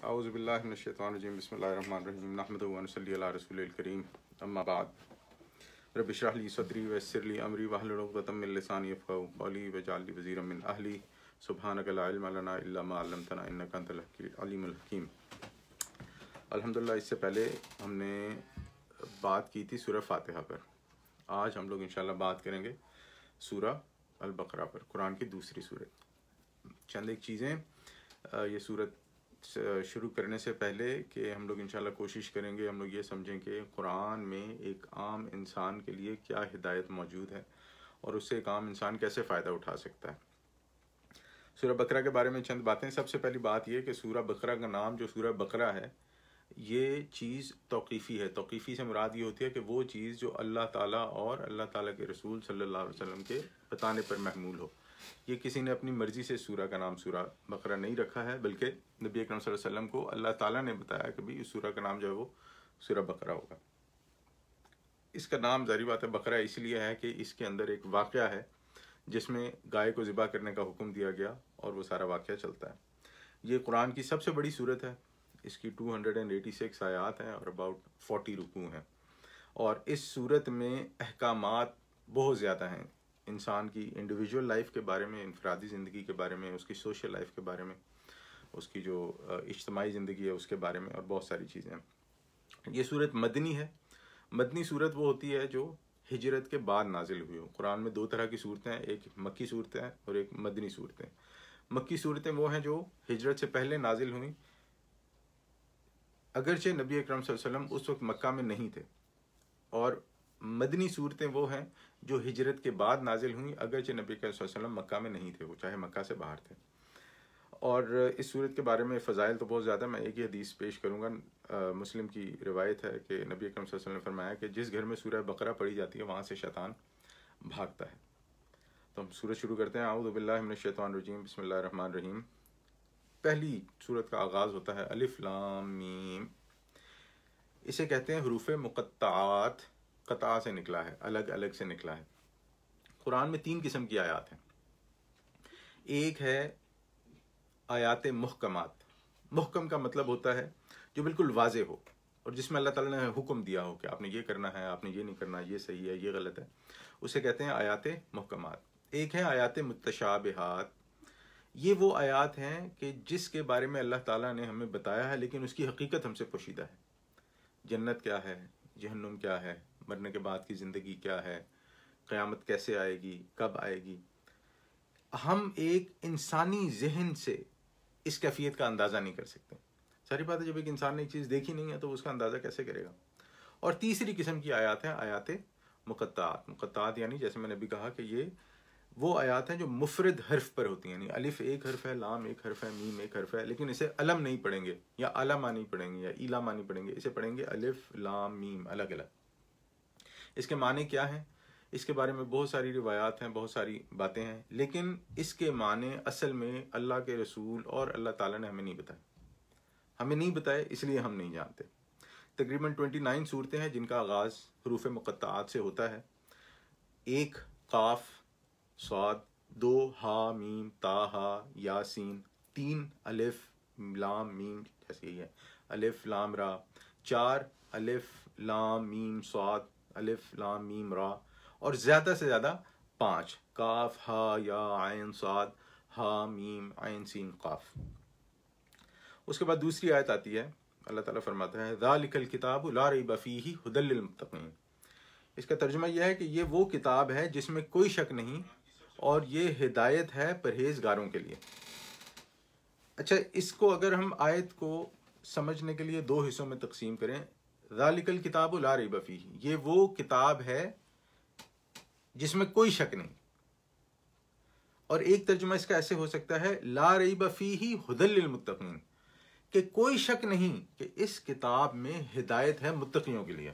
औज़ुबिल्लाहि मिनश्शैतानिर्रजीम बिस्मिल्लाहिर्रहमानिर्रहीम नहमदुहु व नसल्ली अला रसूलिल करीम अम्मा बाद रब्बि इश्रह ली सदरी व यस्सिर ली अमरी वहलुल उक़दतम मिन लिसानी यफ़क़हू क़ौली वजअल ली वज़ीरम मिन अहली सुब्हानका ला इल्मा लना इल्ला मा अल्लमतना इन्नका अंतल अलीमुल हकीम। अल्हम्दुलिल्लाह, इससे पहले हमने बात की थी सूरह फातिहा पर। आज हम लोग इंशाल्लाह बात करेंगे सूरह अल बकरा पर, कुरान की दूसरी सूरत। चंद एक चीज़ें ये सूरत शुरू करने से पहले कि हम लोग इंशाल्लाह कोशिश करेंगे हम लोग ये समझें कि कुरान में एक आम इंसान के लिए क्या हिदायत मौजूद है और उससे एक आम इंसान कैसे फ़ायदा उठा सकता है। सूरह बकरा के बारे में चंद बातें। सबसे पहली बात यह कि सूरह बकरा का नाम जो सूरह बकरा है, ये चीज़ तौक़ीफ़ी है। तौक़ीफ़ी से मुराद ये होती है कि वो चीज़ जो अल्लाह ताला और अल्लाह ताला के रसूल सल्लल्लाहु अलैहि वसल्लम के बताने पर महमूल हो। ये किसी ने अपनी मर्ज़ी से सूरह का नाम सूरह बकरा नहीं रखा है, बल्कि नबी अकरम सल्लल्लाहु अलैहि वसल्लम को अल्लाह ताला ने बताया कि भाई इस सूरह का नाम जो है वो सूरह बकरा होगा। इसका नाम ज़ाहिर बात है बकरा इसलिए है कि इसके अंदर एक वाक़या है जिसमें गाय को ज़िबा करने का हुक्म दिया गया और वो सारा वाक़या चलता है। ये कुरान की सबसे बड़ी सूरत है। इसकी 286 आयात हैं और अबाउट 40 रुकू हैं। और इस सूरत में अहकामात बहुत ज़्यादा हैं, इंसान की इंडिविजुअल लाइफ के बारे में, इनफरादी ज़िंदगी के बारे में, उसकी सोशल लाइफ के बारे में, उसकी जो इज्तिमाई ज़िंदगी है उसके बारे में, और बहुत सारी चीज़ें हैं। ये सूरत मदनी है। मदनी सूरत वो होती है जो हिजरत के बाद नाजिल हुई हो। कुरान में दो तरह की सूरतें हैं, एक मक्की सूरतें हैं और एक मदनी सूरतें। मक्की सूरतें वो हैं जो हिजरत से पहले नाजिल हुई, अगरचे नबी अकरम सल्लल्लाहु अलैहि वसल्लम उस वक्त मक्का में नहीं थे। और मदनी सूरतें वो हैं जो हिजरत के बाद नाजिल हुई, अगरचे नबी अकरम सल्लल्लाहु अलैहि वसल्लम मक्का में नहीं थे, वो चाहे मक्का से बाहर थे। और इस सूरत के बारे में फ़ज़ाइल तो बहुत ज़्यादा। मैं एक ही हदीस पेश करूँगा। मुस्लिम की रिवायत है कि नबी अकरम सल्लल्लाहु अलैहि वसल्लम ने फरमाया कि जिस घर में सूरह बकरा पढ़ी जाती है वहाँ से शैतान भागता है। तो हम सूरत शुरू करते हैं। औज़ु बिल्लाहि मिनश शैतानिर रजीम, बिस्मिल्लाहिर रहमानिर रहीम। पहली सूरत का आगाज़ होता है अलिफ लाम मीम। इसे कहते हैं हरूफ मुक़त्तआत। क़ता से निकला है, अलग अलग से निकला है। कुरान में 3 किस्म की आयात हैं। एक है आयात मुहकमात। मुहकम का मतलब होता है जो बिल्कुल वाज़े हो और जिसमें अल्लाह ताला ने हुक्म दिया हो कि आपने ये करना है, आपने ये नहीं करना, ये सही है, ये गलत है, उसे कहते हैं आयात मुहकमात। एक है आयात मुतशाबिहात। ये वो आयात हैं कि जिसके बारे में अल्लाह ताला ने हमें बताया है लेकिन उसकी हकीकत हमसे पोशीदा है। जन्नत क्या है, जहन्नुम क्या है, मरने के बाद की ज़िंदगी क्या है, क़यामत कैसे आएगी, कब आएगी। हम एक इंसानी जहन से इस कैफियत का अंदाज़ा नहीं कर सकते। सारी बात है, जब एक इंसान ने एक चीज़ देखी नहीं है तो उसका अंदाज़ा कैसे करेगा। और तीसरी किस्म की आयात है आयात मुक़त्तआत। मुक़त्तआत यानी जैसे मैंने अभी कहा कि ये वो आयात हैं जो मुफरद हर्फ पर होती हैं, यानी अलिफ एक हर्फ है, लाम एक हर्फ है, मीम एक हर्फ है, लेकिन इसे अलम नहीं पढ़ेंगे या अलामा नहीं पढ़ेंगे या इलामा नहीं पढ़ेंगे, इसे पढ़ेंगे अलिफ लाम मीम अलग अलग। इसके माने क्या हैं, इसके बारे में बहुत सारी रिवायात हैं, बहुत सारी बातें हैं, लेकिन इसके माने असल में अल्लाह के रसूल और अल्लाह ताला ने हमें नहीं बताए। हमें नहीं बताए इसलिए हम नहीं जानते। तकरीबन 29 सूरतें हैं जिनका आगाज़ हरूफ मुक़त्तआत से होता है। 1 काफ स्वाद, 2 हा मीम ता हा यासीन, 3 अलिफ लाम मीम जैसे ही है, अलिफ लाम रा, 4 अलिफ लाम मीम स्वाद, अलिफ लाम मीम रा, और ज़्यादा से ज़्यादा 5 काफ हा या आइन स्वाद हा मीम आइन सीन काफ। उसके बाद दूसरी आयत आती है, अल्लाह ताला फरमाता है ज़ालिकल किताबु ला रैब फ़ीही हुदल लिल मुत्तक़ीन। इसका तर्जुमा यह है कि ये वो किताब है जिसमें कोई शक नहीं और ये हिदायत है परहेजगारों के लिए। अच्छा, इसको अगर हम आयत को समझने के लिए 2 हिस्सों में तकसीम करें, ज़ालिकल किताबु ला रैब फ़ीही, ये वो किताब है जिसमें कोई शक नहीं। और एक तर्जुमा इसका ऐसे हो सकता है ला रैब फ़ीही हुदल लिल मुत्तक़ीन, कि कोई शक नहीं कि इस किताब में हिदायत है मुत्तकियों के लिए।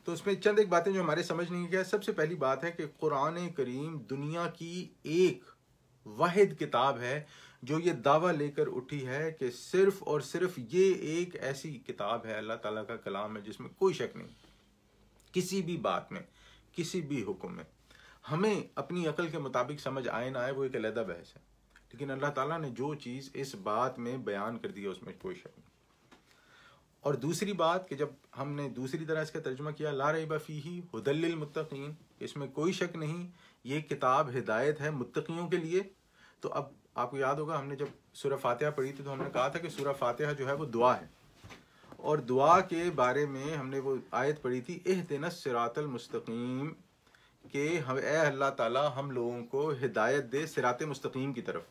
तो उसमें चंद एक बातें जो हमारे समझ नहीं गया। सबसे पहली बात है कि कुरान करीम दुनिया की एक वाहिद किताब है जो ये दावा लेकर उठी है कि सिर्फ और सिर्फ ये एक ऐसी किताब है, अल्लाह ताला का कलाम है, जिसमें कोई शक नहीं किसी भी बात में, किसी भी हुक्म में। हमें अपनी अकल के मुताबिक समझ आए ना आए वो एक अलग बहस है, लेकिन अल्लाह ताला ने जो चीज़ इस बात में बयान कर दी है उसमें कोई शक नहीं। और दूसरी बात कि जब हमने दूसरी तरह इसका तर्जुमा किया ला रैब फीही हुदल लिल मुत्तकीन, इसमें कोई शक नहीं ये किताब हिदायत है मुत्तकियों के लिए। तो अब आपको याद होगा हमने जब सूरह फातिहा पढ़ी थी तो हमने कहा था कि सूरह फातिहा जो है वो दुआ है, और दुआ के बारे में हमने वो आयत पढ़ी थी इहदिनस सिरातल मुस्तकीम, कि अल्लाह ताला हम लोगों को हिदायत दे सिरात मुस्तकीम की तरफ।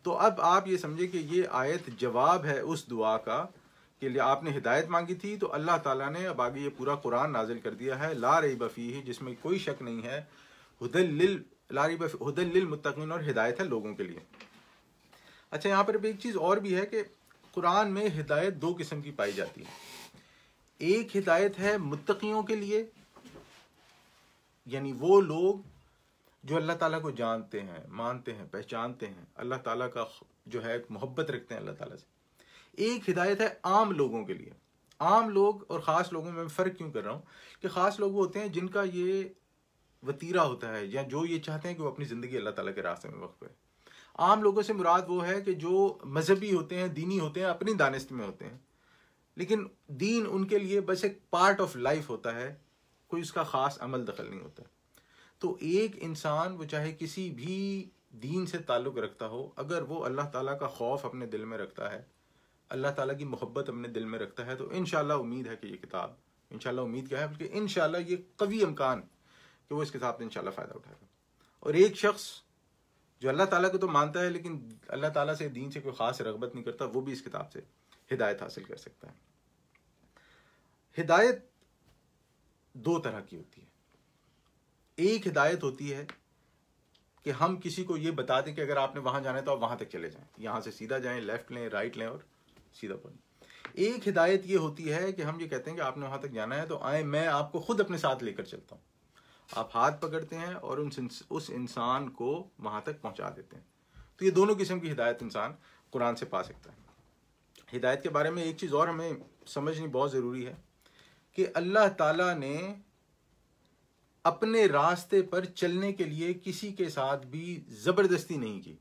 तो अब आप ये समझे कि ये आयत जवाब है उस दुआ का कि लिए आपने हिदायत मांगी थी, तो अल्लाह ताला ने अब आगे ये पूरा कुरान नाजिल कर दिया है ला रैब फीही, जिसमें कोई शक नहीं है, हुदल लिल मुत्तकीन, और हिदायत है लोगों के लिए। अच्छा, यहाँ पर एक चीज़ और भी है कि कुरान में हिदायत दो किस्म की पाई जाती है। एक हिदायत है मुत्तकियों के लिए, यानी वो लोग जो अल्लाह ताला को जानते हैं, मानते हैं, पहचानते हैं, अल्लाह ताला का जो है मोहब्बत रखते हैं अल्लाह ताला से। एक हिदायत है आम लोगों के लिए। आम लोग और ख़ास लोगों में फ़र्क क्यों कर रहा हूँ कि ख़ास लोग वो होते हैं जिनका ये वतीरा होता है या जो ये चाहते हैं कि वो अपनी ज़िंदगी अल्लाह ताला के रास्ते में वक्त करें। आम लोगों से मुराद वो है कि जो मजहबी होते हैं, दीनी होते हैं, अपनी दानिश्त में होते हैं, लेकिन दीन उनके लिए बस एक पार्ट ऑफ लाइफ होता है, कोई उसका ख़ास अमल दखल नहीं होता। तो एक इंसान वो चाहे किसी भी दीन से ताल्लुक़ रखता हो, अगर वो अल्लाह ताला का खौफ अपने दिल में रखता है, अल्लाह ताला की मोहब्बत अपने दिल में रखता है, तो इंशाअल्लाह उम्मीद है कि ये किताब, इंशाअल्लाह उम्मीद क्या है बल्कि इंशाअल्लाह ये कवी इम्कान कि वो इस किताब से इंशाअल्लाह फ़ायदा उठाएगा। और एक शख्स जो अल्लाह ताला को तो मानता है लेकिन अल्लाह ताला से दीन से कोई ख़ास रग़बत नहीं करता, वो भी इस किताब से हिदायत हासिल कर सकता है। हिदायत दो तरह की होती है। एक हिदायत होती है कि हम किसी को ये बता दें कि अगर आपने वहाँ जाना है तो आप वहाँ तक चले जाएं, यहाँ से सीधा जाएं, लेफ़्ट लें, राइट लें और सीधा पढ़ें। एक हिदायत ये होती है कि हम ये कहते हैं कि आपने वहाँ तक जाना है तो आए, मैं आपको खुद अपने साथ लेकर चलता हूँ। आप हाथ पकड़ते हैं और उस इंसान को वहाँ तक पहुँचा देते हैं। तो ये दोनों किस्म की हिदायत इंसान कुरान से पा सकता है। हिदायत के बारे में एक चीज़ और हमें समझनी बहुत ज़रूरी है कि अल्लाह ताला ने अपने रास्ते पर चलने के लिए किसी के साथ भी ज़बरदस्ती नहीं की।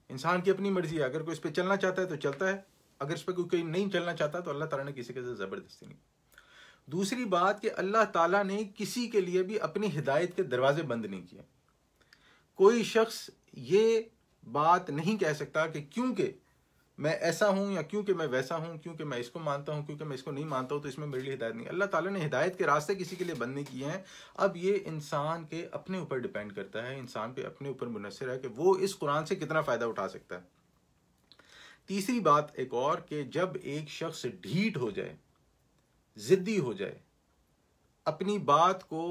इंसान की अपनी मर्जी है, अगर कोई इस पर चलना चाहता है तो चलता है, अगर इस पर कोई नहीं चलना चाहता तो अल्लाह ताला ने किसी के साथ ज़बरदस्ती नहीं। दूसरी बात कि अल्लाह ताला ने किसी के लिए भी अपनी हिदायत के दरवाजे बंद नहीं किए। कोई शख्स ये बात नहीं कह सकता कि क्योंकि मैं ऐसा हूँ या क्योंकि मैं वैसा हूँ, क्योंकि मैं इसको मानता हूँ, क्योंकि मैं इसको नहीं मानता हूँ तो इसमें मेरे लिए हिदायत नहीं। अल्लाह ताला ने हिदायत के रास्ते किसी के लिए बंद नहीं किए हैं। अब ये इंसान के अपने ऊपर डिपेंड करता है, इंसान पे अपने ऊपर मुनहसर है कि वो इस कुरान से कितना फ़ायदा उठा सकता है। तीसरी बात एक और कि जब एक शख्स ढीठ हो जाए, ज़िद्दी हो जाए, अपनी बात को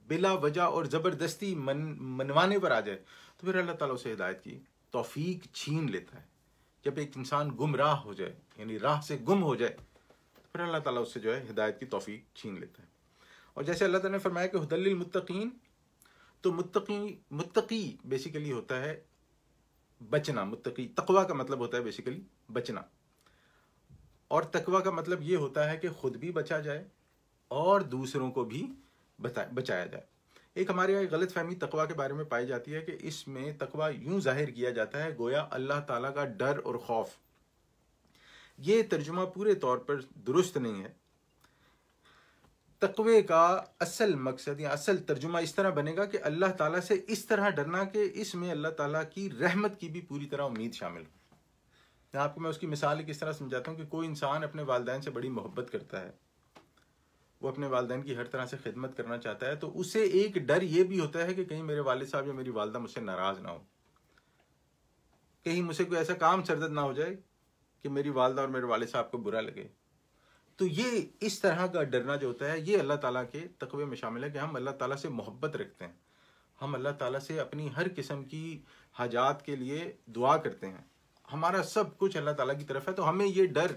बिला वजह और ज़बरदस्ती मनवाने पर आ जाए, तो फिर अल्लाह ताला उसे हिदायत की तौफीक छीन लेता है। जब एक इंसान गुमराह हो जाए, यानी राह से गुम हो जाए, तो फिर अल्लाह ताला उससे जो है हिदायत की तौफीक छीन लेता है। और जैसे अल्लाह ताला ने फरमाया कि हुदल लिल मुत्तकीन, तो मुत्तकी बेसिकली होता है बचना। मुत्तकी तकवा का मतलब होता है बेसिकली बचना, और तकवा का मतलब ये होता है कि खुद भी बचा जाए और दूसरों को भी बचाया जाए। एक हमारे यहाँ गलत फहमी तकवा के बारे में पाई जाती है कि इसमें तकवा यूं जाहिर किया जाता है गोया अल्लाह ताला का डर और खौफ। ये तर्जुमा पूरे तौर पर दुरुस्त नहीं है। तकवे का असल मकसद या असल तर्जुमा इस तरह बनेगा कि अल्लाह ताला से इस तरह डरना कि इसमें अल्लाह ताला की रहमत की भी पूरी तरह उम्मीद शामिल हो। आपको मैं उसकी मिसाल किस तरह समझाता हूँ कि कोई इंसान अपने वालिदैन से बड़ी मोहब्बत करता है, वो अपने वालिदैन की हर तरह से खिदमत करना चाहता है, तो उसे एक डर ये भी होता है कि कहीं मेरे वालिद साहब या मेरी वालदा मुझसे नाराज़ ना हो, कहीं मुझसे कोई ऐसा काम सरदद ना हो जाए कि मेरी वालदा और मेरे वालिद साहब को बुरा लगे। तो ये इस तरह का डरना जो होता है ये अल्लाह ताला के तकवे में शामिल है कि हम अल्लाह ताला से मोहब्बत रखते हैं, हम अल्लाह ताला से अपनी हर किस्म की हाजात के लिए दुआ करते हैं, हमारा सब कुछ अल्लाह ताला की तरफ है। तो हमें ये डर,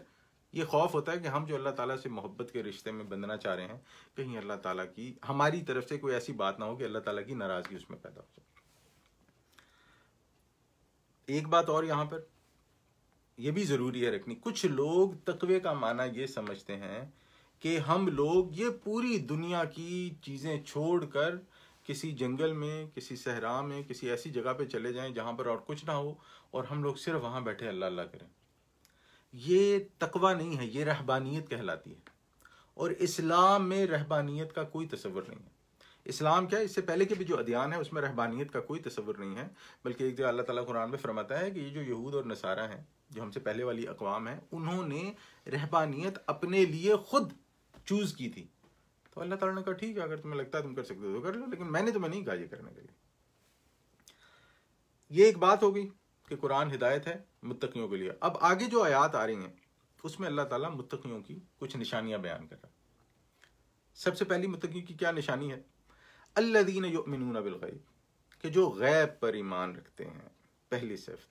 ये खौफ होता है कि हम जो अल्लाह ताला से मोहब्बत के रिश्ते में बंधना चाह रहे हैं, कहीं अल्लाह ताला की हमारी तरफ से कोई ऐसी बात ना हो कि अल्लाह ताला की नाराज़गी उसमें पैदा हो जाए। एक बात और यहाँ पर ये भी ज़रूरी है रखनी, कुछ लोग तकवे का माना ये समझते हैं कि हम लोग ये पूरी दुनिया की चीज़ें छोड़कर किसी जंगल में, किसी सहरा में, किसी ऐसी जगह पे चले जाएं जहाँ पर और कुछ ना हो और हम लोग सिर्फ वहाँ बैठे अल्लाह अल्लाह करें। ये तकवा नहीं है, ये रहबानियत कहलाती है। और इस्लाम में रहबानियत का कोई तस्वर नहीं है। इस्लाम क्या है, इससे पहले के भी जो अदियान है उसमें रहबानियत का कोई तस्वर नहीं है। बल्कि एक जगह अल्लाह ताला कुरान में फरमाता है कि ये जो यहूद और नसारा हैं, जो हमसे पहले वाली अक़वाम है, उन्होंने रहबानियत अपने लिए खुद चूज़ की थी। तो अल्लाह ताला ने कहा ठीक है, अगर तुम्हें लगता है तुम कर सकते हो तो कर लो, लेकिन मैंने तुम्हें नहीं कहा ये करने के लिए। ये एक बात हो गई कि कुरान हिदायत है मुत्तकियों के लिए। अब आगे जो आयात आ रही हैं उसमें अल्लाह ताला मुत्तकियों की कुछ निशानियां बयान कर रहा है। सबसे पहली मुत्तकी की क्या निशानी है? अल्लज़ीन युमिनून बिल गैब, कि जो गैब पर ईमान रखते हैं। पहली सिफ्त,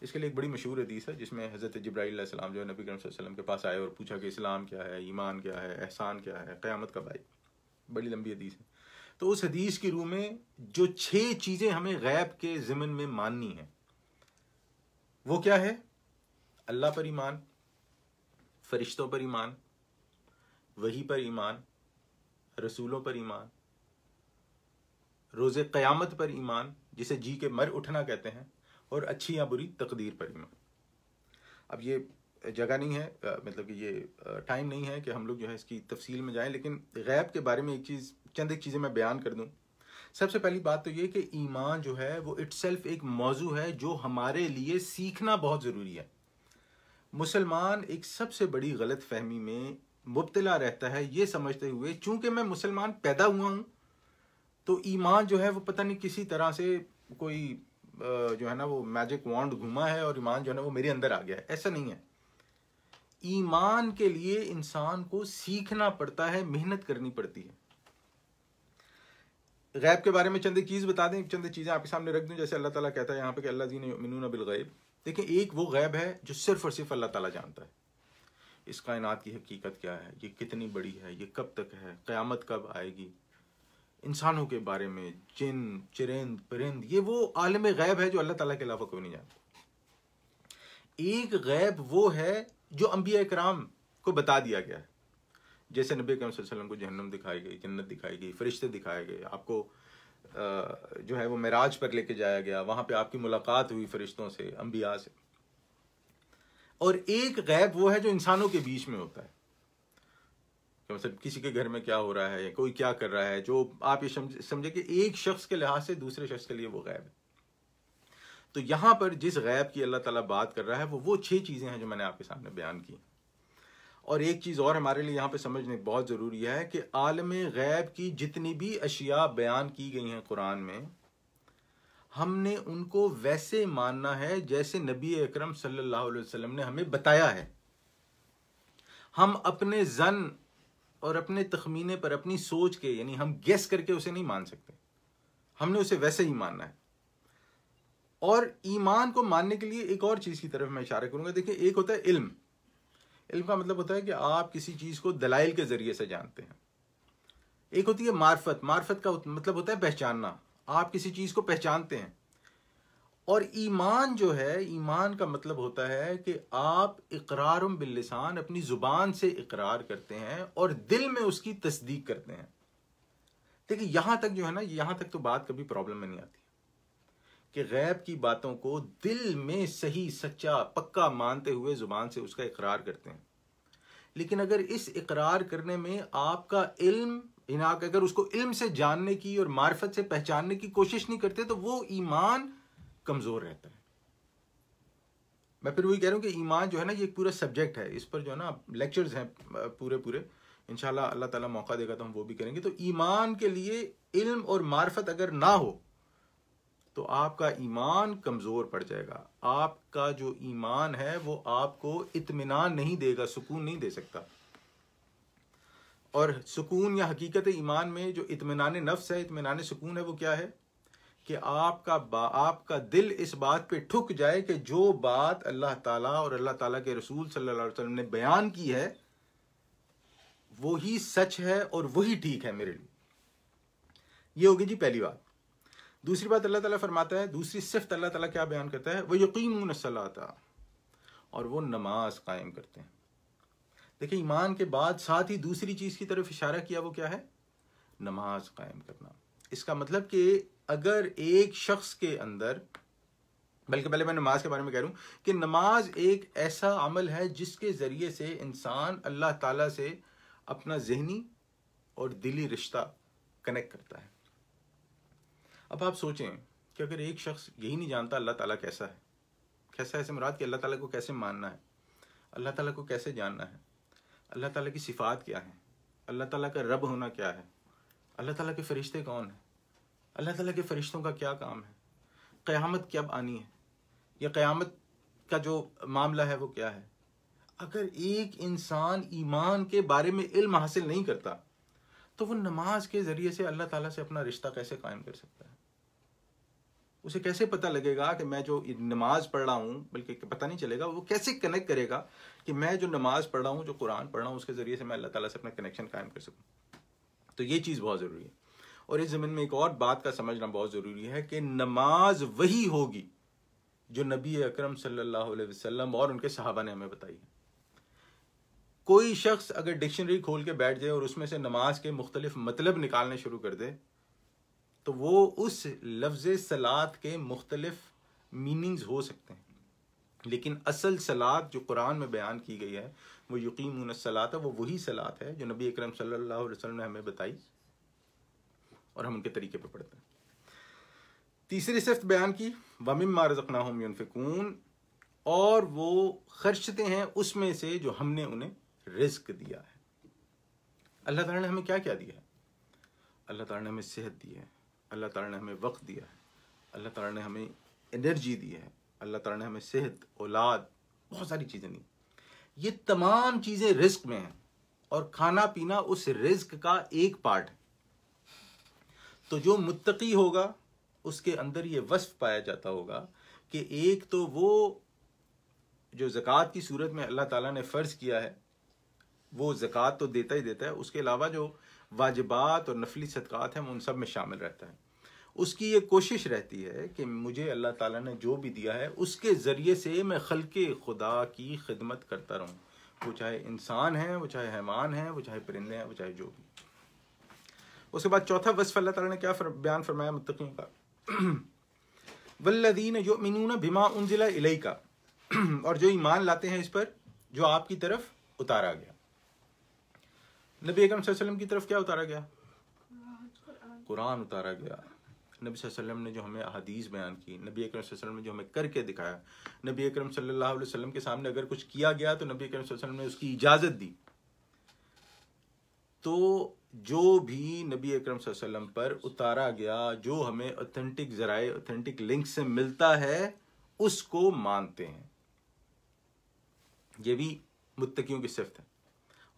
इसके लिए एक बड़ी मशहूर हदीस है जिसमें हज़रत जिब्राईल अलैहिस्सलाम जो है नबी करीम सल्लल्लाहु अलैहि वसल्लम के पास आए और पूछा कि इस्लाम क्या है, ईमान क्या है, एहसान क्या है, क़यामत कब आएगी। बड़ी लंबी हदीस है। तो उस हदीस की रूह में जो 6 चीज़ें हमें गैब के ज़िमन में माननी है वो क्या है? अल्लाह पर ईमान, फरिश्तों पर ईमान, वही पर ईमान, रसूलों पर ईमान, रोज़े क़यामत पर ईमान जिसे जी के मर उठना कहते हैं, और अच्छी या बुरी तकदीर पर ईमान। अब ये जगह नहीं है, मतलब कि ये टाइम नहीं है कि हम लोग जो है इसकी तफसील में जाएं, लेकिन गैब के बारे में चंद एक चीज़ें मैं बयान कर दूं। सबसे पहली बात तो ये कि ईमान जो है वो इटसेल्फ एक मौजू है जो हमारे लिए सीखना बहुत ज़रूरी है। मुसलमान एक सबसे बड़ी गलत फहमी में मुब्तला रहता है, ये समझते हुए चूंकि मैं मुसलमान पैदा हुआ हूँ तो ईमान जो है वो पता नहीं किसी तरह से कोई जो है ना वो मैजिक वॉन्ड घुमा है और ईमान जो है ना वो मेरे अंदर आ गया है। ऐसा नहीं है। ईमान के लिए इंसान को सीखना पड़ता है, मेहनत करनी पड़ती है। गैब के बारे में चंद एक चीज़ बता दें, चंद चीज़ें आपके सामने रख दूं। जैसे अल्लाह ताला कहता है यहाँ पे कि अल्लज़ीना युमिनून बिल गैब। देखिए, एक वो गैब है जो सिर्फ और सिर्फ अल्लाह ताला जानता है। इस कायनात की हकीकत क्या है, ये कितनी बड़ी है, ये कब तक है, क़यामत कब आएगी, इंसानों के बारे में, जिन चिरिंद परिंद, ये वो आलम गैब है जो अल्लाह ताला के अलावा कोई नहीं जानता। एक गैब वो है जो अंबिया इकराम को बता दिया गया है। जैसे नबी अकरम सल्लल्लाहु अलैहि वसल्लम को जहन्नम दिखाई गई, जन्नत दिखाई गई, फरिश्ते दिखाए गए, आपको जो है वो मेराज पर लेके जाया गया, वहाँ पे आपकी मुलाकात हुई फरिश्तों से, अंबिया से। और एक गैब वो है जो इंसानों के बीच में होता है, मतलब किसी के घर में क्या हो रहा है, कोई क्या कर रहा है, जो आप ये समझे कि एक शख्स के लिहाज से दूसरे शख्स के लिए वो गैब है। तो यहाँ पर जिस गैब की अल्लाह ताला बात कर रहा है वो 6 चीज़ें हैं जो मैंने आपके सामने बयान की। और एक चीज़ और हमारे लिए यहाँ पे समझने बहुत ज़रूरी है कि आलम गैब की जितनी भी अशिया बयान की गई हैं कुरान में, हमने उनको वैसे मानना है जैसे नबी अकरम सल्लल्लाहु अलैहि वसल्लम ने हमें बताया है। हम अपने जन और अपने तखमीने पर, अपनी सोच के, यानी हम गेस करके उसे नहीं मान सकते, हमने उसे वैसे ही मानना है। और ईमान को मानने के लिए एक और चीज़ की तरफ मैं इशारा करूंगा। देखिए, एक होता है इल्म। इल्म का मतलब होता है कि आप किसी चीज़ को दलाइल के ज़रिए से जानते हैं। एक होती है मार्फत। मार्फत का मतलब होता है पहचानना, आप किसी चीज़ को पहचानते हैं। और ईमान जो है, ईमान का मतलब होता है कि आप इकरारुम बिल लिसान, अपनी ज़ुबान से इकरार करते हैं और दिल में उसकी तस्दीक करते हैं। देखिए, यहाँ तक जो है ना, यहाँ तक तो बात कभी प्रॉब्लम में नहीं आती कि गैब की बातों को दिल में सही सच्चा पक्का मानते हुए ज़ुबान से उसका इकरार करते हैं। लेकिन अगर इस इकरार करने में आपका इल्म, अगर उसको इल्म से जानने की और मार्फत से पहचानने की कोशिश नहीं करते तो वो ईमान कमज़ोर रहता है। मैं फिर वही कह रहा हूँ कि ईमान जो है ना, ये एक पूरा सब्जेक्ट है। इस पर जो है ना लेक्चर्स हैं पूरे इंशाल्लाह अल्लाह ताला मौका देगा तो हम वो भी करेंगे। तो ईमान के लिए इल्म और मार्फत अगर ना हो तो आपका ईमान कमज़ोर पड़ जाएगा। आपका जो ईमान है वो आपको इत्मीनान नहीं देगा, सुकून नहीं दे सकता। और सुकून या हकीकत ईमान में जो इत्मीनान नफ्स है, इत्मीनान सुकून है, वो क्या है कि आपका दिल इस बात पे ठुक जाए कि जो बात अल्लाह ताला और अल्लाह ताला के रसूल सल्लल्लाहु अलैहि वसल्लम ने बयान की है वो ही सच है और वही ठीक है मेरे लिए। ये होगी जी पहली बात। दूसरी बात अल्लाह ताला फरमाता है, दूसरी सिफ्त अल्लाह ताला क्या बयान करता है, वो यकीमुन सलाता, और वो नमाज कायम करते हैं। देखिए, ईमान के बाद साथ ही दूसरी चीज़ की तरफ इशारा किया, वो क्या है? नमाज कायम करना। इसका मतलब कि अगर एक शख्स के अंदर, बल्कि पहले मैं नमाज के बारे में कह रहा हूँ कि नमाज एक ऐसा अमल है जिसके ज़रिए से इंसान अल्लाह ताला से अपना ज़हनी और दिली रिश्ता कनेक्ट करता है। अब आप सोचें कि अगर एक शख्स यही नहीं जानता अल्लाह ताला कैसा है, कैसा है से मुराद कि अल्लाह ताला को कैसे मानना है, अल्लाह ताला को कैसे जानना है, अल्लाह ताला की सिफ़ात क्या है, अल्लाह ताला का रब होना क्या है, अल्लाह ताला के फ़रिश्ते कौन हैं, अल्लाह ताला के फ़रिश्तों का क्या काम है, क़यामत कब आनी है, या क़यामत का जो मामला है वो क्या है। अगर एक इंसान ईमान के बारे में इल्म हासिल नहीं करता तो वो नमाज के ज़रिए से अल्लाह ताला से अपना रिश्ता कैसे कायम कर सकता है। उसे कैसे पता लगेगा कि मैं जो नमाज पढ़ रहा हूँ, बल्कि पता नहीं चलेगा, वो कैसे कनेक्ट करेगा कि मैं जो नमाज पढ़ रहा हूँ, जो कुरान पढ़ रहा हूँ, उसके ज़रिए से मैं अल्लाह ताला से अपना कनेक्शन कायम कर सकूँ। तो ये चीज़ बहुत ज़रूरी है। और इस ज़मीन में एक और बात का समझना बहुत ज़रूरी है कि नमाज वही होगी जो नबी अकरम सल्लल्लाहु अलैहि वसल्लम और उनके सहाबा ने हमें बताई है। कोई शख्स अगर डिक्शनरी खोल के बैठ जाए और उसमें से नमाज के मुख्तलिफ मतलब निकालने शुरू कर दे तो वो उस लफ्ज़ सलात के मुख्तलिफ मीनिंग्स हो सकते हैं, लेकिन असल सलात जो कुरान में बयान की गई है वो युकीमुन सलात है, वो वही सलात है जो नबी अकरम सल्लल्लाहु अलैहि वसल्लम ने हमें बताई और हम उनके तरीके पर पढ़ते हैं। तीसरी सिफ्त बयान की वमिम्मा रज़क़नाहुम युनफ़िकून, और वो खर्चते हैं उसमें से जो हमने उन्हें रिज़्क दिया है। अल्लाह ताला ने हमें क्या क्या दिया है? अल्लाह ताला ने हमें सेहत दी है, अल्लाह ताला ने हमें वक्त दिया है, अल्लाह ताला ने हमें एनर्जी दी है, अल्लाह ताला ने हमें सेहत, औलाद, बहुत सारी चीज़ें दी। ये तमाम चीज़ें रिज़्क में हैं और खाना पीना उस रिज़्क का एक पार्ट है। तो जो मुत्तकी होगा उसके अंदर ये वस्फ पाया जाता होगा कि एक तो वो जो ज़कात की सूरत में अल्लाह ताला ने फ़र्ज़ किया है वो ज़कात तो देता ही देता है, उसके अलावा जो वाजिबात और नफली सदक़ात हैं वो उन सब में शामिल रहता है। उसकी ये कोशिश रहती है कि मुझे अल्लाह ताला ने जो भी दिया है उसके ज़रिए से मैं खल्क़े खुदा की खिदमत करता रहूँ, वो चाहे इंसान है, वो चाहे हैवान है, वो चाहे परिंदे हैं, वो चाहे जो भी। उसके बाद चौथा वस्फ़ अल्लाह ताला ने क्या बयान फरमाया मुत्तक़ीन का, वल्लज़ीन युमिनून बिमा उनज़िला इलैका, और जो ईमान लाते हैं इस पर जो आपकी तरफ उतारा गया। नबी अकरम सल्लल्लाहु अलैहि वसल्लम की तरफ क्या उतारा गया? कुरान उतारा गया। नबी सल्लल्लाहु अलैहि वसल्लम ने जो हमें अहादीस बयान की, नबी अकरम सल्लल्लाहु अलैहि वसल्लम ने जो हमें करके दिखाया, नबी अकरम सल्लल्लाहु अलैहि वसल्लम के सामने अगर कुछ किया गया तो नबी अकरम सल्लल्लाहु अलैहि वसल्लम ने उसकी इजाज़त दी। तो जो भी नबी अकरम सल्लल्लाहु अलैहि वसल्लम पर उतारा गया, जो हमें ऑथेंटिक ज़राए, ऑथेंटिक लिंक से मिलता है, उसको मानते हैं। ये भी मुत्तकियों की सिफ़त है।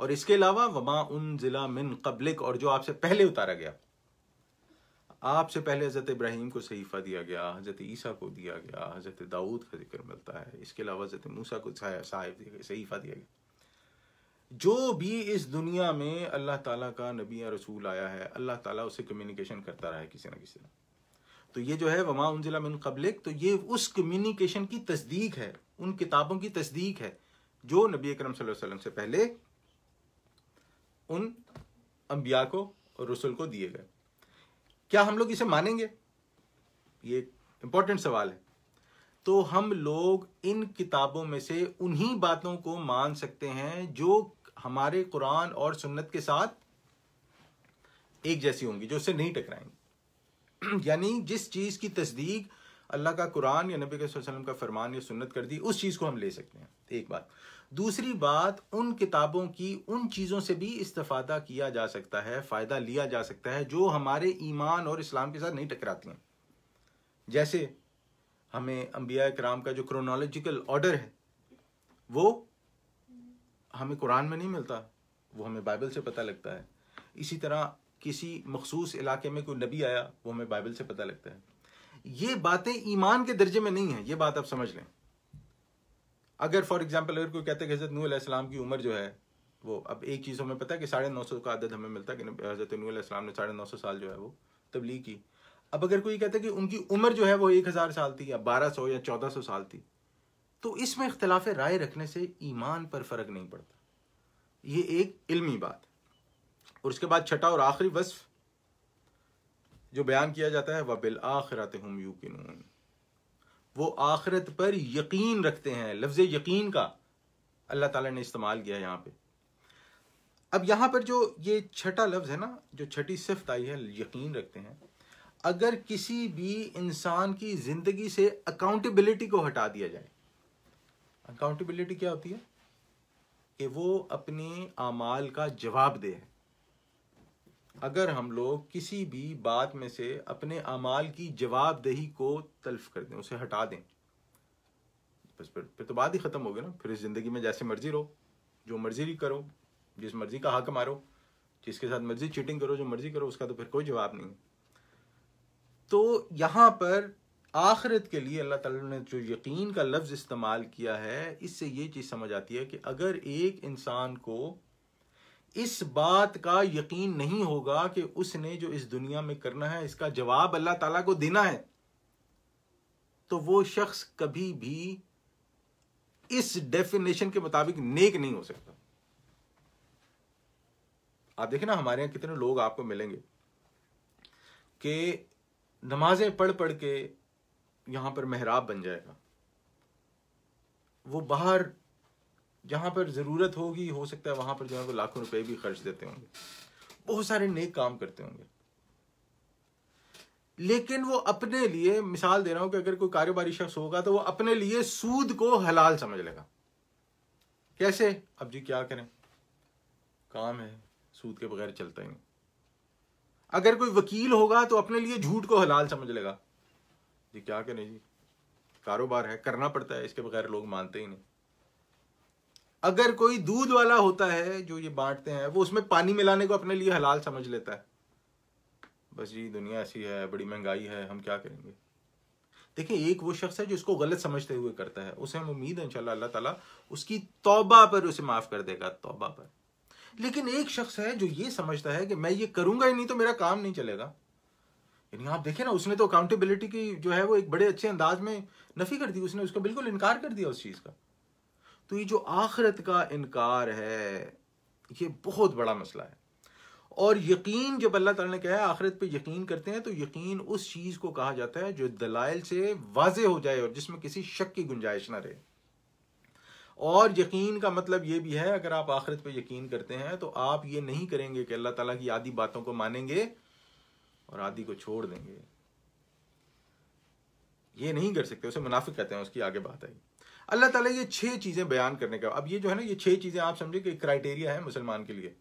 और इसके अलावा वमा उनज़िला मिन क़ब्लिक, और जो आपसे पहले उतारा गया, आपसे पहले हज़रत इब्राहीम को सहीफ़ा दिया गया, हज़रत ईसा को दिया गया, हज़रत दाऊद का जिक्र मिलता है, इसके अलावा हज़रत मूसा को सहीफ़ा दिया गया। जो भी इस दुनिया में अल्लाह ताला का नबी या रसूल आया है, अल्लाह ताला उससे कम्युनिकेशन करता रहा है किसी न किसी। तो ये जो है वमा उनज़िला मिन क़ब्लिक, तो ये उस कम्युनिकेशन की तस्दीक है, उन किताबों की तस्दीक है जो नबी अकरम सल्लल्लाहु अलैहि वसल्लम से पहले उन अंबिया को और रसूल को दिए गए। क्या हम लोग इसे मानेंगे? ये इंपॉर्टेंट सवाल है। तो हम लोग इन किताबों में से उन्हीं बातों को मान सकते हैं जो हमारे कुरान और सुन्नत के साथ एक जैसी होंगी, जो उससे नहीं टकराएंगी। यानी जिस चीज़ की तस्दीक अल्लाह का कुरान या नबी सल्लल्लाहु अलैहि वसल्लम का फरमान या सुन्नत कर दी, उस चीज़ को हम ले सकते हैं। एक बात। दूसरी बात, उन किताबों की उन चीज़ों से भी इस्तेफादा किया जा सकता है, फ़ायदा लिया जा सकता है जो हमारे ईमान और इस्लाम के साथ नहीं टकराती हैं। जैसे हमें अंबिया किराम का जो क्रोनोलॉजिकल ऑर्डर है वो हमें कुरान में नहीं मिलता, वो हमें बाइबल से पता लगता है। इसी तरह किसी मखसूस इलाके में कोई नबी आया, वो हमें बाइबल से पता लगता है। ये बातें ईमान के दर्जे में नहीं है, ये बात आप समझ लें। अगर फॉर एग्जांपल अगर कोई कहते हैं कि हज़रत नूह अलैहिस्सलाम की उम्र जो है वो, अब एक चीज़ हमें पता है कि 950 का अदद हमें मिलता है कि हज़रत नूह अलैहिस्सलाम ने 950 साल जो है वो तबलीग की। अब अगर कोई कहता है कि उनकी उम्र जो है वो 1000 साल थी या 1200 या 1400 साल थी, तो इसमें इख्तिलाफ राय रखने से ईमान पर फ़र्क नहीं पड़ता। ये एक इल्मी बात। और उसके बाद छठा और आखिरी वस्फ जो बयान किया जाता है, वह बिल आखिरत हुम यूकिनून, वो आखिरत पर यकीन रखते हैं। लफ्ज़ यकीन का अल्लाह ताला ने इस्तेमाल किया यहाँ पे। अब यहाँ पर जो ये छठा लफ्ज़ है ना, जो छठी सिफ्त आई है, यकीन रखते हैं। अगर किसी भी इंसान की ज़िंदगी से अकाउंटेबिलिटी को हटा दिया जाए, अकाउंटेबिलिटी क्या होती है? कि वो अपने आमाल का जवाब दे। अगर हम लोग किसी भी बात में से अपने आमाल की जवाबदेही को तल्फ कर दें, उसे हटा दें, बस फिर तो बात ही ख़त्म हो गई ना। फिर इस ज़िंदगी में जैसे मर्जी रहो, जो मर्जी करो, जिस मर्जी का हक मारो, जिसके साथ मर्जी चीटिंग करो, जो मर्जी करो, उसका तो फिर कोई जवाब नहीं। तो यहाँ पर आखिरत के लिए अल्लाह ताला ने जो यकीन का लफ्ज़ इस्तेमाल किया है, इससे ये चीज़ समझ आती है कि अगर एक इंसान को इस बात का यकीन नहीं होगा कि उसने जो इस दुनिया में करना है इसका जवाब अल्लाह ताला को देना है, तो वो शख्स कभी भी इस डेफिनेशन के मुताबिक नेक नहीं हो सकता। आप देखें ना, हमारे यहाँ कितने लोग आपको मिलेंगे कि नमाजें पढ़ पढ़ के यहां पर मेहराब बन जाएगा, वो बाहर जहां पर जरूरत होगी, हो सकता है वहां पर जो है वो लाखों रुपए भी खर्च देते होंगे, बहुत सारे नेक काम करते होंगे, लेकिन वो अपने लिए, मिसाल दे रहा हूं कि अगर कोई कारोबारी शख्स होगा तो वो अपने लिए सूद को हलाल समझ लेगा। कैसे? अब जी क्या करें, काम है, सूद के बगैर चलता ही नहीं। अगर कोई वकील होगा तो अपने लिए झूठ को हलाल समझ लेगा। जी क्या करें जी, कारोबार है, करना पड़ता है, इसके बगैर लोग मानते ही नहीं। अगर कोई दूध वाला होता है जो ये बांटते हैं, वो उसमें पानी मिलाने को अपने लिए हलाल समझ लेता है। बस जी दुनिया ऐसी है, बड़ी महंगाई है, हम क्या करेंगे। देखिए, एक वो शख्स है जो इसको गलत समझते हुए करता है, उसे हम उम्मीद है इंशाल्लाह अल्लाह ताला उसकी तौबा पर उसे माफ कर देगा, तौबा पर। लेकिन एक शख्स है जो ये समझता है कि मैं ये करूंगा ही नहीं तो मेरा काम नहीं चलेगा। यानी आप देखें ना, उसने तो अकाउंटेबिलिटी की जो है वो एक बड़े अच्छे अंदाज में नफी कर दी, उसने उसका बिल्कुल इनकार कर दिया उस चीज का। तो ये जो आखिरत का इनकार है, ये बहुत बड़ा मसला है। और यकीन, जब अल्लाह ताला ने कहा है आखिरत पे यकीन करते हैं, तो यकीन उस चीज को कहा जाता है जो दलाइल से वाजे हो जाए और जिसमें किसी शक की गुंजाइश ना रहे। और यकीन का मतलब ये भी है, अगर आप आखिरत पे यकीन करते हैं तो आप ये नहीं करेंगे कि अल्लाह ताला की आधी बातों को मानेंगे और आदि को छोड़ देंगे। ये नहीं कर सकते, उसे मुनाफिक कहते हैं। उसकी आगे बात आई। अल्लाह ताला ये 6 चीजें बयान करने का, अब ये जो है ना, ये 6 चीजें आप समझे कि क्राइटेरिया है मुसलमान के लिए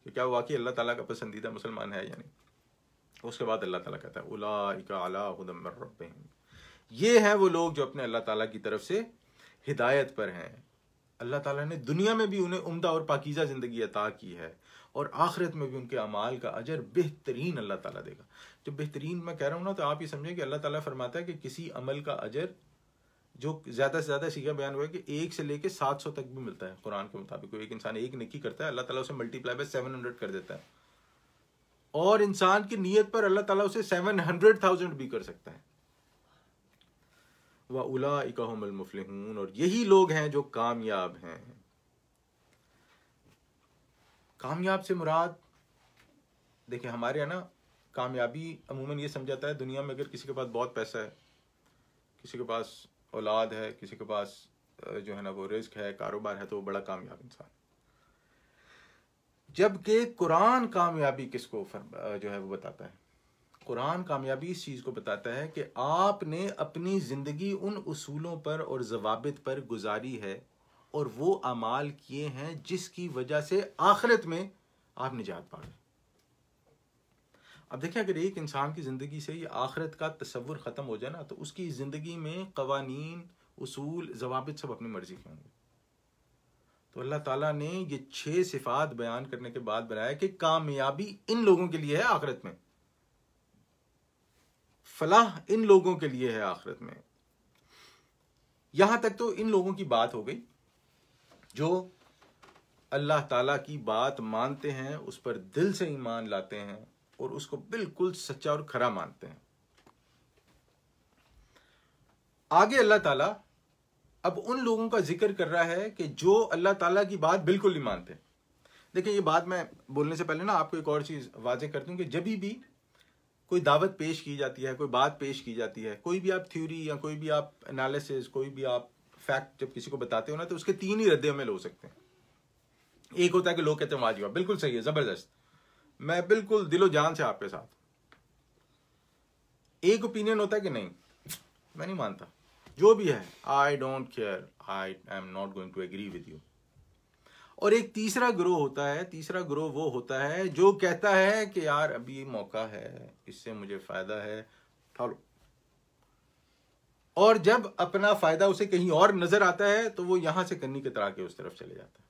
कि क्या वाकई अल्लाह ताला का पसंदीदा मुसलमान है या नहीं। उसके बाद अल्लाह ताला कहता है उलाइका अला हुदम मिर रब्बिहिम, ये हैं वो लोग जो अपने अल्लाह ताला की तरफ से हिदायत पर हैं। अल्लाह ताला ने दुनिया में भी उन्हें उम्दा और पाकीज़ा जिंदगी अता की है और आखिरत में भी उनके अमाल का अजर बेहतरीन अल्लाह ताला देगा। जब बेहतरीन मैं कह रहा हूँ ना, तो आप ये समझें कि अल्लाह ताला फरमाता है कि किसी अमल का अजर जो ज़्यादा से ज़्यादा सीधा बयान हुआ है कि 1 से लेके 700 तक भी मिलता है कुरान के मुताबिक। कोई एक इंसान एक नेकी करता है, अल्लाह ताला उसे मल्टीप्लाई बाय 700 कर देता है, और इंसान की नीयत पर अल्लाह ताला उसे 700,000 भी कर सकता है। व उलाइका हुमुल मुफ्लिहून, और यही लोग हैं जो कामयाब हैं। कामयाब से मुराद, देखिए हमारे यहाँ ना कामयाबी अमूमन ये समझाता है दुनिया में अगर किसी के पास बहुत पैसा है, किसी के पास औलाद है, किसी के पास जो है ना वो रिस्क है, कारोबार है, तो वो बड़ा कामयाब इंसान। जबकि कुरान कामयाबी किसको जो है वो बताता है, कुरान कामयाबी इस चीज़ को बताता है कि आपने अपनी ज़िंदगी उन उसूलों पर और ज़वाबित पर गुजारी है और वो अमाल किए हैं जिसकी वजह से आखिरत में आप निजात पा गए। अब देखिए, अगर एक इंसान की ज़िंदगी से ये आखिरत का तसव्वुर ख़त्म हो जाए ना, तो उसकी ज़िंदगी में क़वानीन, उसूल, ज़वाबित सब अपनी मर्जी के होंगे। तो अल्लाह ताला ने ये 6 सिफात बयान करने के बाद बनाया कि कामयाबी इन लोगों के लिए है आखिरत में, फलाह इन लोगों के लिए है आखिरत में। यहां तक तो इन लोगों की बात हो गई जो अल्लाह ताला की बात मानते हैं, उस पर दिल से ईमान लाते हैं और उसको बिल्कुल सच्चा और खरा मानते हैं। आगे अल्लाह ताला अब उन लोगों का जिक्र कर रहा है कि जो अल्लाह ताला की बात बिल्कुल नहीं मानते। देखिए, ये बात मैं बोलने से पहले ना आपको एक और चीज वाजे कर दूं कि जब भी कोई दावत पेश की जाती है, कोई बात पेश की जाती है, कोई भी आप थ्योरी या कोई भी आप एनालिसिस, कोई भी आप फैक्ट जब किसी को बताते हो ना, तो उसके 3 ही रद्द अमल हो सकते हैं। एक होता है कि लोग कहते हैं वाजिब, बिल्कुल सही है, जबरदस्त, मैं बिल्कुल दिलो जान से आपके साथ। एक ओपिनियन होता है कि नहीं, मैं नहीं मानता, जो भी है, I don't care, I am not going to agree with you. और एक तीसरा ग्रोह होता है, तीसरा ग्रोह वो होता है जो कहता है कि यार अभी मौका है, इससे मुझे फायदा है, उठा लो। और जब अपना फायदा उसे कहीं और नजर आता है तो वो यहां से कन्नी के तरह के उस तरफ चले जाता है।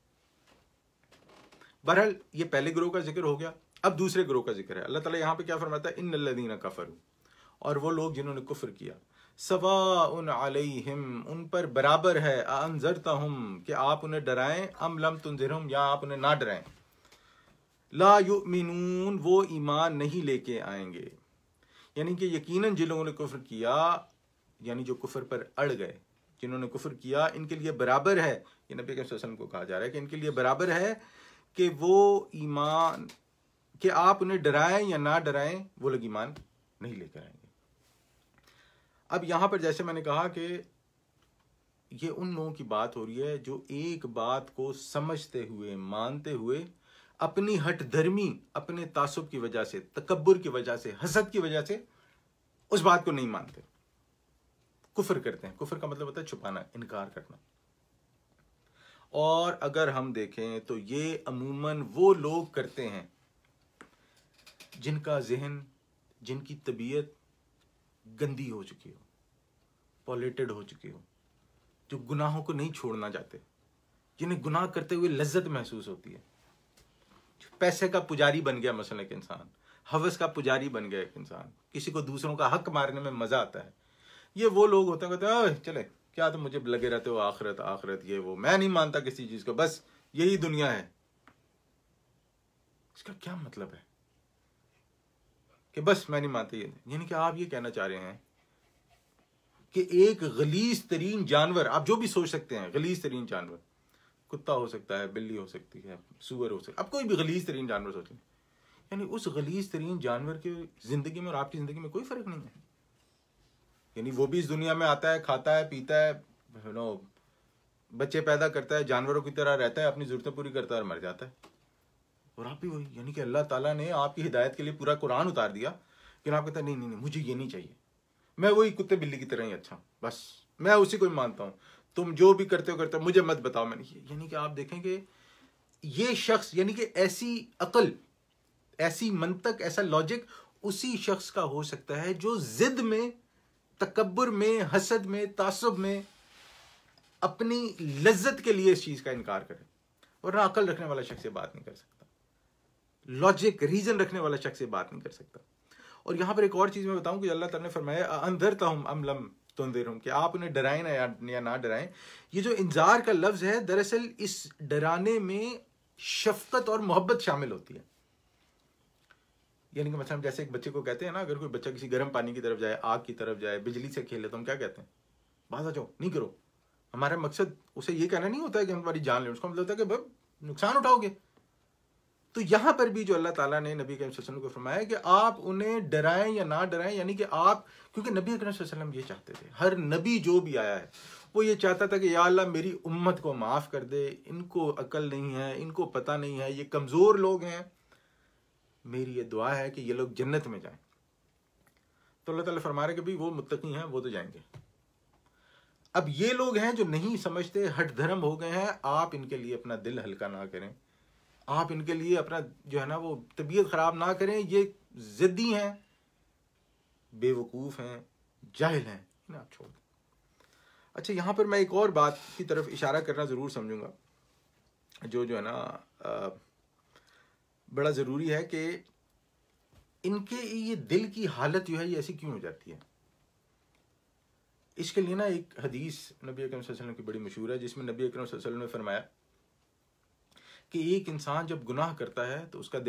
बहरहाल ये पहले ग्रोह का जिक्र हो गया। अब दूसरे ग्रोह का जिक्र है। अल्लाह ताला यहां पे क्या फरमाता है, इन्नल्लज़ीना कफरू, और वो लोग जिन्होंने कुफ्र किया, सवाउन अलैहिम, उन पर बराबर है, अनज़रतहुम, कि आप उन्हें डराएं, अम लम तुनज़िरहुम, या आप उन्हें ना डराएं, ला युमिनून, वो ईमान नहीं लेके आएंगे। यानी कि यकीनन जिन लोगों ने कुफ्र किया, यानी जो कुफ्र पर अड़ गए, जिन्होंने कुफ्र किया, इनके लिए बराबर है, ये नबी के वसल्लम को कहा जा रहा है कि इनके लिए बराबर है कि वो ईमान, कि आप उन्हें डराएं या ना डराएं, वो लोग ईमान नहीं लेकर आएंगे। अब यहां पर जैसे मैंने कहा कि ये उन लोगों की बात हो रही है जो एक बात को समझते हुए, मानते हुए, अपनी हट धर्मी, अपने तासुब की वजह से, तकब्बुर की वजह से, हसद की वजह से उस बात को नहीं मानते, कुफ्र करते हैं। कुफ्र का मतलब होता है छुपाना, इनकार करना। और अगर हम देखें तो ये अमूमन वो लोग करते हैं जिनका जहन, जिनकी तबीयत गंदी हो चुकी हो, पॉल्यूटेड हो चुकी हो, जो गुनाहों को नहीं छोड़ना चाहते, जिन्हें गुनाह करते हुए लज्जत महसूस होती है, पैसे का पुजारी बन गया मसलन एक इंसान, हवस का पुजारी बन गया एक इंसान, किसी को दूसरों का हक मारने में मजा आता है। ये वो लोग होते हैं, कहते हैं चले क्या तुम मुझे लगे रहते हो, आखिरत आखिरत, ये वो, मैं नहीं मानता किसी चीज को, बस यही दुनिया है। इसका क्या मतलब है कि बस मैं नहीं मानता ये? यानी कि आप ये कहना चाह रहे हैं कि एक गलीज तरीन जानवर, आप जो भी सोच सकते हैं, गलीज तरीन जानवर, कुत्ता हो सकता है, बिल्ली हो सकती है, सूअर हो सकता है, अब कोई भी गलीज तरीन जानवर सोचें, यानी उस गलीज तरीन जानवर की जिंदगी में और आपकी जिंदगी में कोई फर्क नहीं है। यानी वो भी इस दुनिया में आता है, खाता है, पीता है, बच्चे पैदा करता है, जानवरों की तरह रहता है, अपनी जरूरतें पूरी करता है और मर जाता है। और आप भी वही, यानी कि अल्लाह ताला ने आपकी हिदायत के लिए पूरा कुरान उतार दिया, लेकिन आप कहते हैं नहीं नहीं नहीं, मुझे ये नहीं चाहिए, मैं वही कुत्ते बिल्ली की तरह ही अच्छा, बस मैं उसी को ही मानता हूं, तुम जो भी करते हो मुझे मत बताओ। मैंने, यानी कि आप देखेंगे ये शख्स, यानी कि ऐसी अकल, ऐसी मंतक, ऐसा लॉजिक उसी शख्स का हो सकता है जो जिद में, तकब्बुर में, हसद में, तासुब में अपनी लज्जत के लिए इस चीज का इनकार करे। वरना अकल रखने वाला शख्स ये बात नहीं कर सकता, लॉजिक, रीजन रखने वाला शख्स ये बात नहीं कर सकता। और यहां पर एक और चीज मैं बताऊं कि अल्लाह ताला ने फरमाया अंदरतहुम अम लम तुनदिरहुम, कि आप उन्हें डराएं ना या ना डराएं। ये जो इंजार का लफ्ज है, दरअसल इस डराने में शफकत और मोहब्बत शामिल होती है। यानी कि मतलब जैसे एक बच्चे को कहते हैं ना, अगर कोई बच्चा किसी गर्म पानी की तरफ जाए, आग की तरफ जाए, बिजली से खेले, तो हम क्या कहते हैं, बाहर आ जाओ, नहीं करो। हमारा मकसद उसे ये कहना नहीं होता है कि हमारी जान ले, उसको मतलब होता है कि भाई नुकसान उठाओगे। तो यहां पर भी जो अल्लाह ताला ने नबी करीम सल्लल्लाहु अलैहि वसल्लम को फरमाया कि आप उन्हें डराएं या ना डराएं, यानी कि आप, क्योंकि नबी करीम सल्लल्लाहु अलैहि वसल्लम ये चाहते थे, हर नबी जो भी आया है वो ये चाहता था कि या अल्लाह मेरी उम्मत को माफ कर दे, इनको अकल नहीं है, इनको पता नहीं है, ये कमजोर लोग हैं, मेरी ये दुआ है कि ये लोग जन्नत में जाएं। तो अल्लाह ताला फरमा रहे कि भाई वो मुत्तकी हैं, वो तो जाएंगे। अब ये लोग हैं जो नहीं समझते, हट धर्म हो गए हैं, आप इनके लिए अपना दिल हल्का ना करें, आप इनके लिए अपना जो है ना वो तबीयत खराब ना करें। ये जिद्दी हैं, बेवकूफ हैं, जाहिल हैं, इन्हें आप छोड़ दें। अच्छा, यहां पर मैं एक और बात की तरफ इशारा करना जरूर समझूंगा, जो है ना बड़ा जरूरी है कि इनके ये दिल की हालत जो है ये ऐसी क्यों हो जाती है। इसके लिए ना एक हदीस नबी अकरम सल्लल्लाहु अलैहि वसल्लम की बड़ी मशहूर है, जिसमें नबी अकरम सल्लल्लाहु अलैहि वसल्लम ने फरमाया कि एक इंसान जब गुनाह करता है तो उसके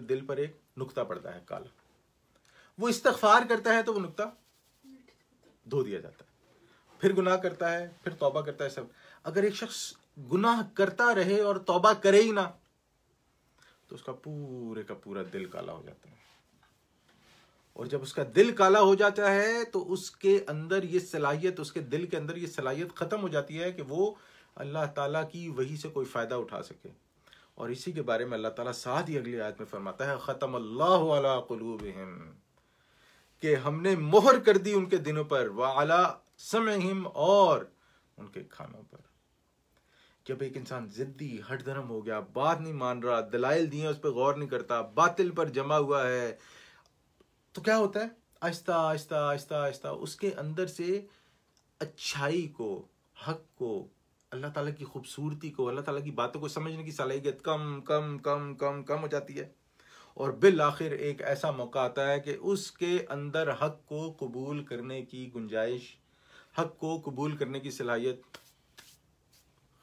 दिल पर एक नुक्ता पड़ता है काला, वो इस्तगफार करता है तो वो नुक्ता धो दिया जाता है, फिर गुनाह करता है, फिर तौबा करता है, सब। अगर एक शख्स गुनाह करता रहे और तौबा करे ही ना, तो उसका पूरे का पूरा दिल काला हो जाता है। और जब उसका दिल काला हो जाता है तो उसके अंदर ये सलाहियत, उसके दिल के अंदर ये सलाहियत ख़त्म हो जाती है कि वो अल्लाह ताला की वही से कोई फ़ायदा उठा सके। और इसी के बारे में अल्लाह ताला साथ ही अगली आयत में फरमाता है, ख़तम अल्लाहु अला क़ुलूबिहिम, कि हमने मोहर कर दी उनके दिनों पर, व अला समइहिम, और उनके खानों पर। जब एक इंसान जिद्दी हठधर्म हो गया, बात नहीं मान रहा, दलाइल दिए उस पर गौर नहीं करता, बातिल पर जमा हुआ है, तो क्या होता है? आहिस्ता आहिस्ता आहिस्ता आहिस्ता उसके अंदर से अच्छाई को, हक को, अल्लाह ताला की खूबसूरती को, अल्लाह ताला की बातों को समझने की सलाहियत कम कम कम कम कम हो जाती है। और बिल आखिर एक ऐसा मौका आता है कि उसके अंदर हक को कबूल करने की गुंजाइश, हक को कबूल करने की सलाहियत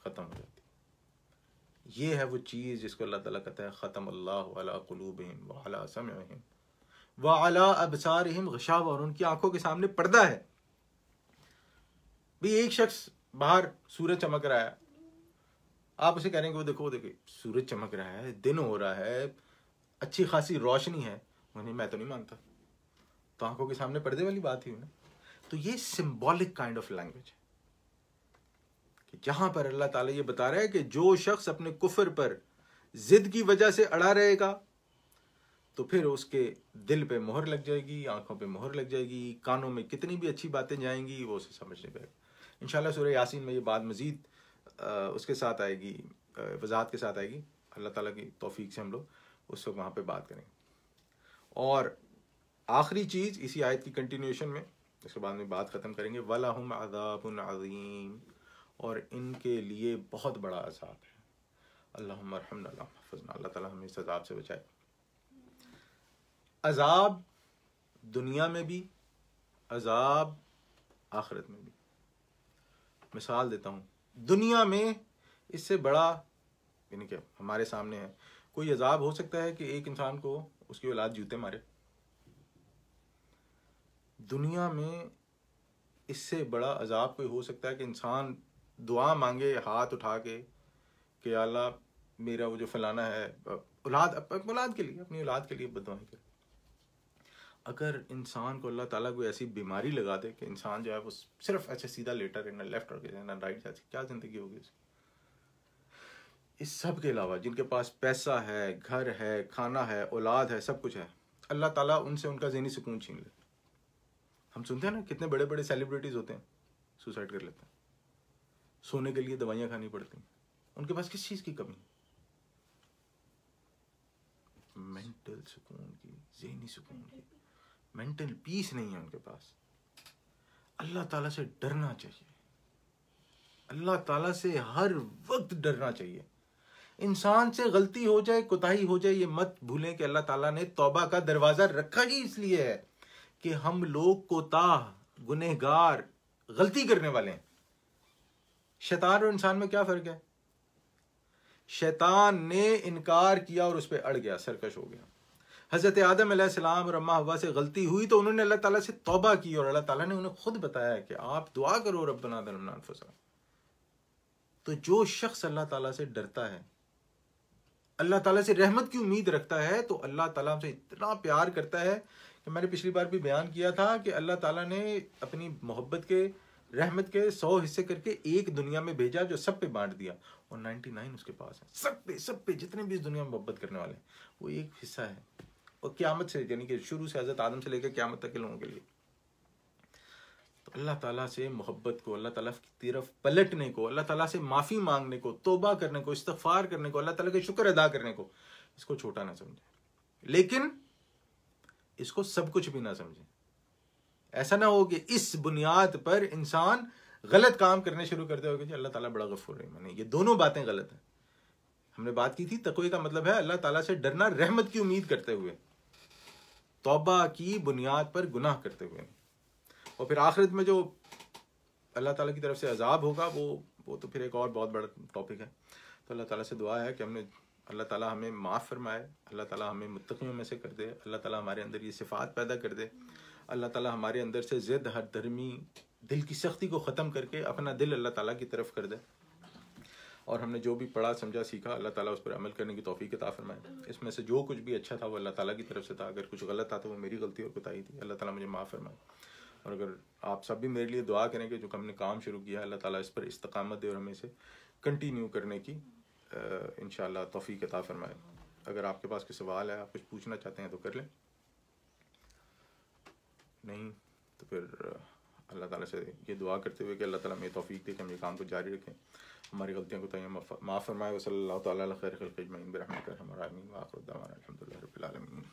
ख़त्म हो जाती है। ये है वो चीज़ जिसको अल्लाह ताला कहता है, ख़तम अल्लाहु अला क़ुलूबिहिम व अला समइहिम व अला अबसारिहिम ग़िशावा, और उनकी आंखों के सामने पर्दा है। भी एक शख्स बाहर सूरज चमक रहा है, आप उसे कह रहे हैं कि वो देखो सूरज चमक रहा है, दिन हो रहा है, अच्छी खासी रोशनी है, नहीं मैं तो नहीं मानता, तो आंखों के सामने पर्दे वाली बात ही ना। तो ये सिंबॉलिक काइंड ऑफ लैंग्वेज है कि जहां पर अल्लाह ताला ये बता रहा है कि जो शख्स अपने कुफर पर जिद की वजह से अड़ा रहेगा तो फिर उसके दिल पे मोहर लग जाएगी, आंखों पे मोहर लग जाएगी, कानों में कितनी भी अच्छी बातें जाएंगी वो उसे समझ नहीं पाएगा। इंशाल्लाह सूरह यासीन में ये बात मजीद उसके साथ आएगी, वजाहत के साथ आएगी। अल्लाह ताला की तौफीक से हम लोग उस वक्त वहाँ पे बात करेंगे। और आखिरी चीज़ इसी आयत की कंटिन्यूएशन में, इसके बाद में बात ख़त्म करेंगे, वलहुम अज़ाबुन अज़ीम, और इनके लिए बहुत बड़ा अज़ाब है। अल्लाहुम्मा अर्हमना व महफ़िज़ना, अल्लाह ताला हमें इस अज़ाब से बचाए। अज़ाब दुनिया में भी, अज़ाब आखिरत में भी। मिसाल देता हूँ, दुनिया में इससे बड़ा यानी कि हमारे सामने है, कोई अज़ाब हो सकता है कि एक इंसान को उसकी औलाद जूते मारे। दुनिया में इससे बड़ा अज़ाब कोई हो सकता है कि इंसान दुआ मांगे हाथ उठा के कि अल्लाह मेरा वो जो फलाना है, औलाद के लिए, अपनी औलाद के लिए बददुआएं करे। अगर इंसान को अल्लाह ताला कोई ऐसी बीमारी लगा दे कि इंसान जो है वो सिर्फ ऐसे सीधा लेटा रहे, ना लेफ्ट और ना राइट, जाती क्या ज़िंदगी होगी उसकी। इस सब के अलावा जिनके पास पैसा है, घर है, खाना है, औलाद है, सब कुछ है, अल्लाह ताला उनसे उनका ज़हनी सुकून छीन ले। हम सुनते हैं ना कितने बड़े बड़े सेलिब्रिटीज़ होते हैं सुसाइड कर लेते हैं, सोने के लिए दवाइयाँ खानी पड़ती हैं। उनके पास किस चीज़ की कमी? मेंटल सुकून की, ज़हनी सुकून की, मेंटल पीस नहीं है उनके पास। अल्लाह ताला से डरना चाहिए, अल्लाह ताला से हर वक्त डरना चाहिए। इंसान से गलती हो जाए, कोताही हो जाए, ये मत भूलें कि अल्लाह ताला ने तौबा का दरवाज़ा रखा ही इसलिए है कि हम लोग कोताह, गुनहगार, गलती करने वाले हैं। शैतान और इंसान में क्या फ़र्क है? शैतान ने इनकार किया और उस पर अड़ गया, सरकश हो गया। हज़रत आदम अलैहिस्सलाम और अम्मा हव्वा से गलती हुई तो उन्होंने अल्लाह ताला से तौबा की, और अल्लाह ताला ने उन्हें खुद बताया कि आप दुआ करो, रब्बना ज़लमना अनफुसना। तो जो शख्स अल्लाह ताला से डरता है, अल्लाह ताला से रहमत की उम्मीद रखता है, तो अल्लाह ताला हमसे इतना प्यार करता है कि मैंने पिछली बार भी बयान किया था कि अल्लाह ताला ने अपनी मोहब्बत के, रहमत के 100 हिस्से करके एक दुनिया में भेजा जो सब पे बांट दिया, और 99 उसके पास है। सब पे जितने भी इस दुनिया में मोहब्बत करने वाले हैं, वो एक हिस्सा है। और क़यामत से, यानी कि शुरू से हज़रत आदम से लेकर क़यामत तक के लोगों के लिए, तो अल्लाह ताला से मोहब्बत को, अल्लाह ताला की तरफ पलटने को, अल्लाह ताला से माफ़ी मांगने को, तौबा करने को, इस्तग़फ़ार करने को, अल्लाह ताला के शुक्र अदा करने को, इसको छोटा ना समझे, लेकिन इसको सब कुछ भी ना समझे। ऐसा ना हो कि इस बुनियाद पर इंसान गलत काम करने शुरू करते हो कि अल्लाह ताला बड़ा गफूर रहीम है। ये दोनों बातें गलत हैं। हमने बात की थी, तक़वा का मतलब है अल्लाह ताला से डरना रहमत की उम्मीद करते हुए, तौबा की बुनियाद पर गुनाह करते हुए। और फिर आखिरत में जो अल्लाह ताला की तरफ से अजाब होगा वो तो फिर एक और बहुत बड़ा टॉपिक है। तो अल्लाह ताला से दुआ है कि अल्लाह ताला हमें माफ़ फरमाए, अल्लाह ताला हमें मुत्तक़ियों में से कर दे, अल्लाह ताला हमारे अंदर ये सिफ़ात पैदा कर दे, अल्लाह ताला हमारे अंदर से ज़िद, हरदर्मी, दिल की सख्ती को ख़त्म करके अपना दिल अल्लाह ताला की तरफ कर दे। और हमने जो भी पढ़ा समझा सीखा अल्लाह ताला उस पर अमल करने की तौफीक अता फरमाए। इसमें से जो कुछ भी अच्छा था वो अल्लाह ताला की तरफ से था, अगर कुछ गलत था तो वो मेरी गलती और कोताही थी, अल्लाह ताला मुझे माफ़ फरमाए। और अगर आप सब भी मेरे लिए दुआ करें कि जो हमने काम शुरू किया अल्लाह ताला इस पर इस्तकामत दे और हमें इसे कंटिन्यू करने की इंशाअल्लाह तौफीक अता फरमाए। अगर आपके पास कोई सवाल है, आप कुछ पूछना चाहते हैं तो कर लें, नहीं तो फिर अल्लाह ताला से ये दुआ करते हुए कि अल्लाह ताला हमें तौफीक दे कि हम ये काम को जारी रखें, हमारी गलतियों को तय माफ़ फरमाए। वसल्लल्लाहु तआला अला खैर खल्क़िही अजमईन बिरहमतिका या अरहमर राहिमीन व आखिरु दअवाना अनिल हम्दुलिल्लाहि रब्बिल आलमीन।